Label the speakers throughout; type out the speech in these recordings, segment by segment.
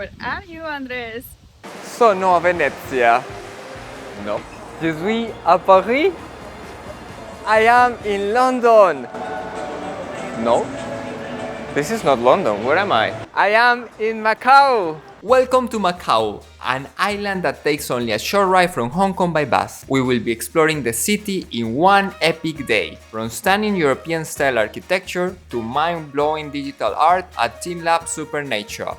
Speaker 1: Where are you, Andres?
Speaker 2: Sono a Venezia. No. Je suis à Paris. I am in London. No. This is not London. Where am I? I am in Macau.
Speaker 3: Welcome to Macau, an island that takes only a short ride from Hong Kong by bus. We will be exploring the city in one epic day, from stunning European-style architecture to mind-blowing digital art at TeamLab SuperNature.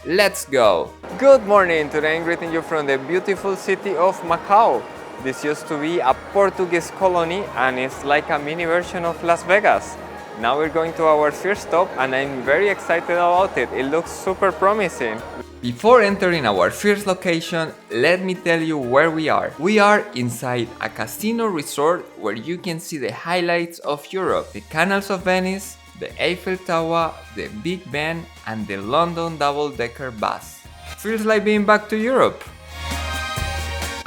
Speaker 3: Let's go!
Speaker 2: Good morning. Today I'm greeting you from the beautiful city of Macau. This used to be a Portuguese colony and it's like a mini version of Las Vegas. Now we're going to our first stop and I'm very excited about it. It looks super promising.
Speaker 3: Before entering our first location, let me tell you where we are. We are inside a casino resort where you can see the highlights of Europe, the canals of Venice, the Eiffel Tower, the Big Ben, and the London double-decker bus. Feels like being back to Europe.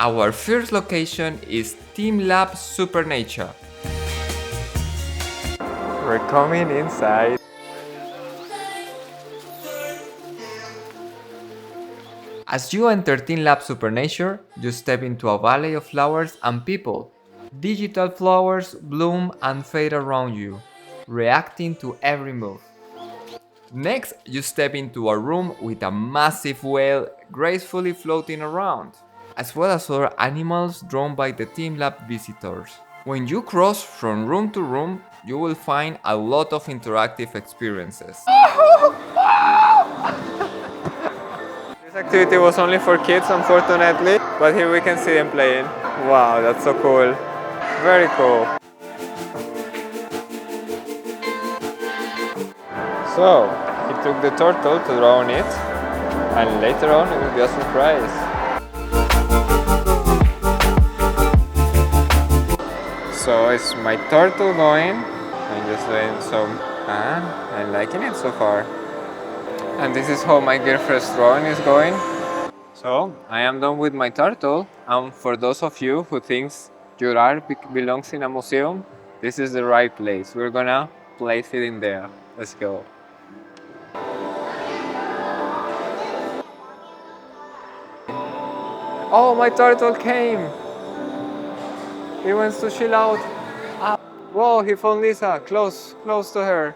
Speaker 3: Our first location is TeamLab SuperNature.
Speaker 2: We're coming inside.
Speaker 3: As you enter TeamLab SuperNature, you step into a valley of flowers and people. Digital flowers bloom and fade around you, reacting to every move. Next, you step into a room with a massive whale gracefully floating around, as well as other animals drawn by the TeamLab visitors. When you cross from room to room, you will find a lot of interactive experiences.
Speaker 2: This activity was only for kids, unfortunately, but here we can see them playing. Wow, that's so cool. Very cool. So, he took the turtle to draw on it, and later on it will be a surprise. So it's my turtle going. I'm just doing some, and I'm liking it so far. And this is how my girlfriend's drawing is going. So I am done with my turtle. And for those of you who thinks your art belongs in a museum, this is the right place. We're gonna place it in there. Let's go. Oh, my turtle came. He wants to chill out. Ah. Whoa, he found Lisa, close to her.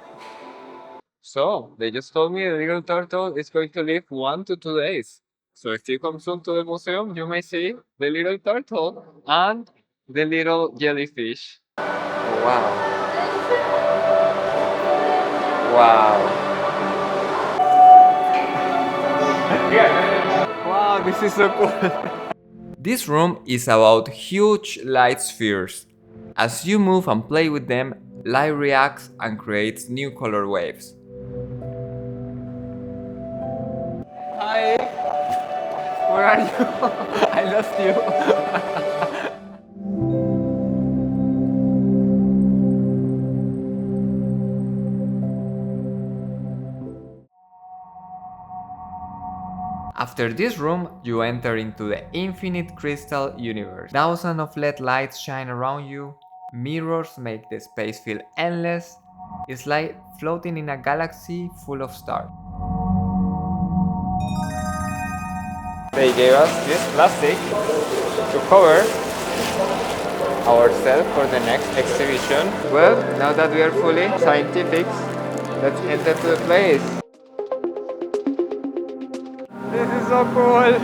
Speaker 2: So, they just told me the little turtle is going to live 1 to 2 days. So if you come soon to the museum, you may see the little turtle and the little jellyfish. Oh, wow. Wow. Wow, this is so cool.
Speaker 3: This room is about huge light spheres. As you move and play with them, light reacts and creates new color waves.
Speaker 2: Hi. Where are you? I lost you.
Speaker 3: After this room, you enter into the infinite crystal universe. Thousands of LED lights shine around you, mirrors make the space feel endless. It's like floating in a galaxy full of stars.
Speaker 2: They gave us this plastic to cover ourselves for the next exhibition. Well, now that we are fully scientific, let's enter to the place. This is so cool.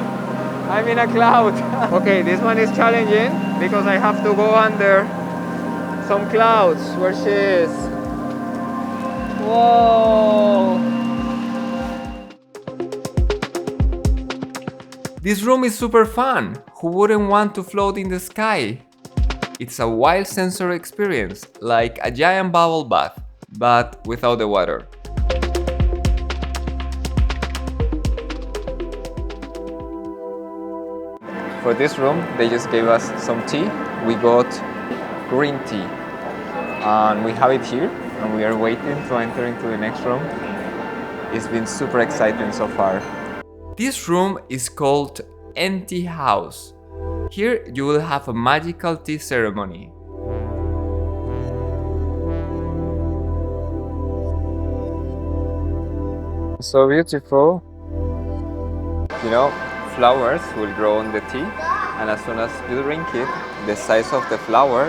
Speaker 2: I'm in a cloud. Okay, this one is challenging because I have to go under some clouds where she is. Whoa!
Speaker 3: This room is super fun. Who wouldn't want to float in the sky? It's a wild sensory experience, like a giant bubble bath, but without the water.
Speaker 2: For this room, they just gave us some tea. We got green tea. And we have it here, and we are waiting to enter into the next room. It's been super exciting so far.
Speaker 3: This room is called Empty House. Here you will have a magical tea ceremony.
Speaker 2: So beautiful. You know, flowers will grow on the tea, and as soon as you drink it, the size of the flower,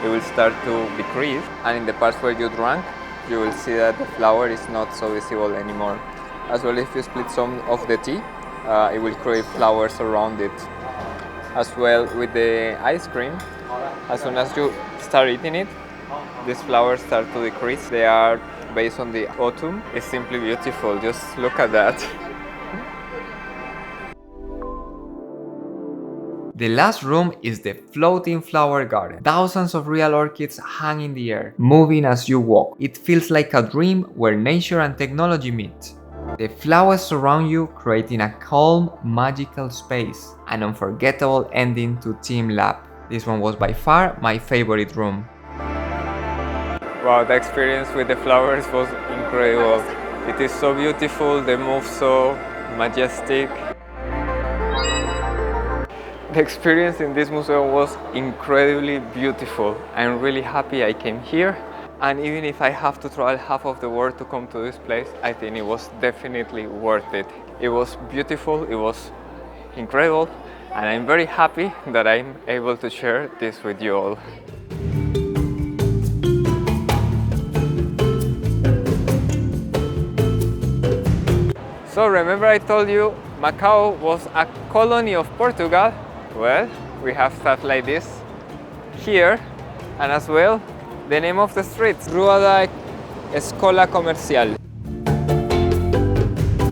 Speaker 2: it will start to decrease, and in the parts where you drank, you will see that the flower is not so visible anymore. As well, if you split some of the tea, it will create flowers around it. As well with the ice cream, as soon as you start eating it, these flowers start to decrease. They are based on the autumn. It's simply beautiful, just look at that.
Speaker 3: The last room is the floating flower garden. Thousands of real orchids hang in the air, moving as you walk. It feels like a dream where nature and technology meet. The flowers surround you, creating a calm, magical space. An unforgettable ending to TeamLab. This one was by far my favorite room.
Speaker 2: Wow, the experience with the flowers was incredible. It is so beautiful, they move so majestic. The experience in this museum was incredibly beautiful. I'm really happy I came here, and even if I have to travel half of the world to come to this place, I think it was definitely worth it. It was beautiful, it was incredible, and I'm very happy that I'm able to share this with you all. So remember I told you Macau was a colony of Portugal? Well, we have stuff like this here, and as well the name of the street, Rua da Escola Comercial.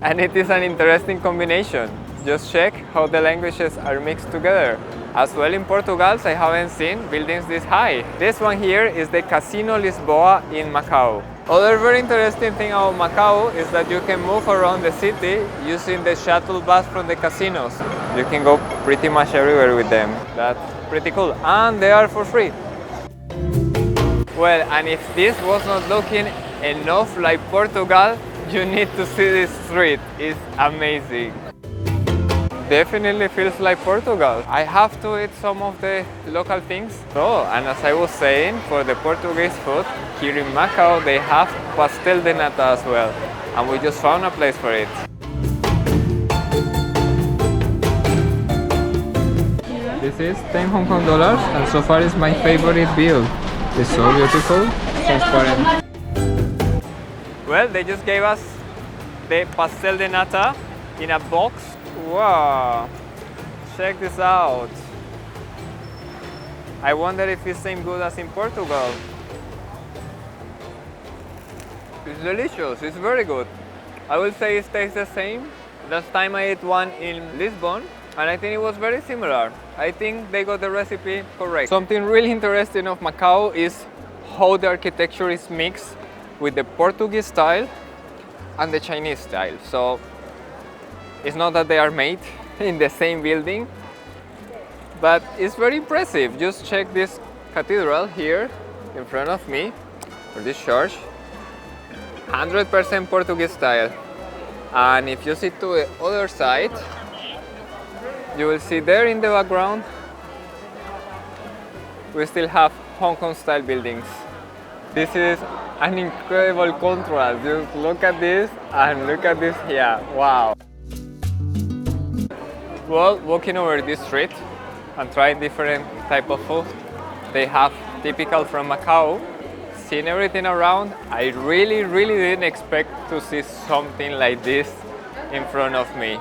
Speaker 2: And it is an interesting combination. Just check how the languages are mixed together. As well in Portugal, I haven't seen buildings this high. This one here is the Casino Lisboa in Macau. Other very interesting thing about Macau is that you can move around the city using the shuttle bus from the casinos. You can go pretty much everywhere with them. That's pretty cool. And they are for free. Well, and if this was not looking enough like Portugal, you need to see this street. It's amazing. Definitely feels like Portugal. I have to eat some of the local things. So, and as I was saying, for the Portuguese food, here in Macau they have Pastel de Nata as well. And we just found a place for it. This is 10 Hong Kong dollars, and so far it's my favorite bill. It's so beautiful, transparent. Well, they just gave us the Pastel de Nata in a box. Wow, check this out. I wonder if it's same good as in Portugal. It's delicious, it's very good. I will say it tastes the same. Last time I ate one in Lisbon, and I think it was very similar. I think they got the recipe correct. Something really interesting of Macau is how the architecture is mixed with the Portuguese style and the Chinese style. So it's not that they are made in the same building, but it's very impressive. Just check this cathedral here in front of me, or this church. 100% Portuguese style. And if you see to the other side, you will see there in the background, we still have Hong Kong style buildings. This is an incredible contrast. Just look at this and look at this here. Wow. Well, walking over this street and trying different type of food they have typical from Macau, seeing everything around, I really didn't expect to see something like this in front of me.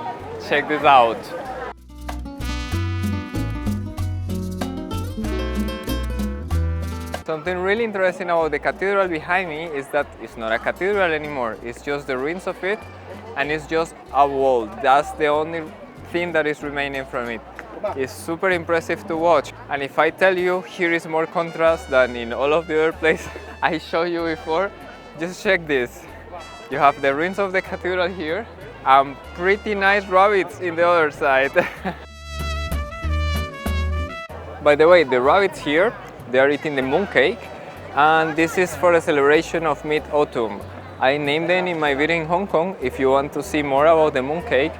Speaker 2: Check this out. Something really interesting about the cathedral behind me is that it's not a cathedral anymore. It's just the ruins of it, and it's just a wall. That's the only thing that is remaining from it. It's super impressive to watch, and if I tell you here is more contrast than in all of the other places I showed you before, just check this. You have the ruins of the cathedral here and pretty nice rabbits in the other side. By the way, the rabbits here, they are eating the mooncake, and this is for a celebration of mid-autumn. I named them in my video in Hong Kong. If you want to see more about the mooncake,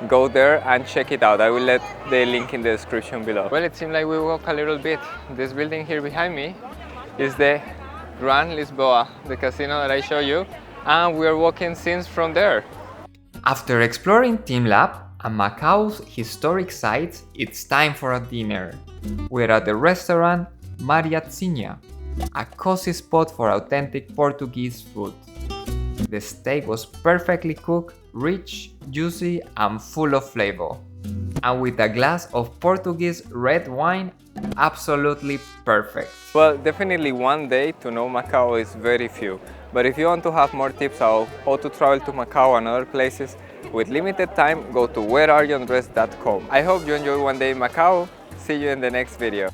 Speaker 2: go there and check it out. I will let the link in the description below. Well, it seemed like we walk a little bit. This building here behind me is the Grand Lisboa, the casino that I showed you, and we are walking scenes from there.
Speaker 3: After exploring TeamLab and Macau's historic sites, it's time for a dinner. We're at the restaurant Mariazinha, a cozy spot for authentic Portuguese food. The steak was perfectly cooked, rich, juicy, and full of flavor. And with a glass of Portuguese red wine, absolutely perfect.
Speaker 2: Well, definitely one day to know Macau is very few. But if you want to have more tips on how to travel to Macau and other places with limited time, go to whereareyouundressed.com. I hope you enjoy one day in Macau. See you in the next video.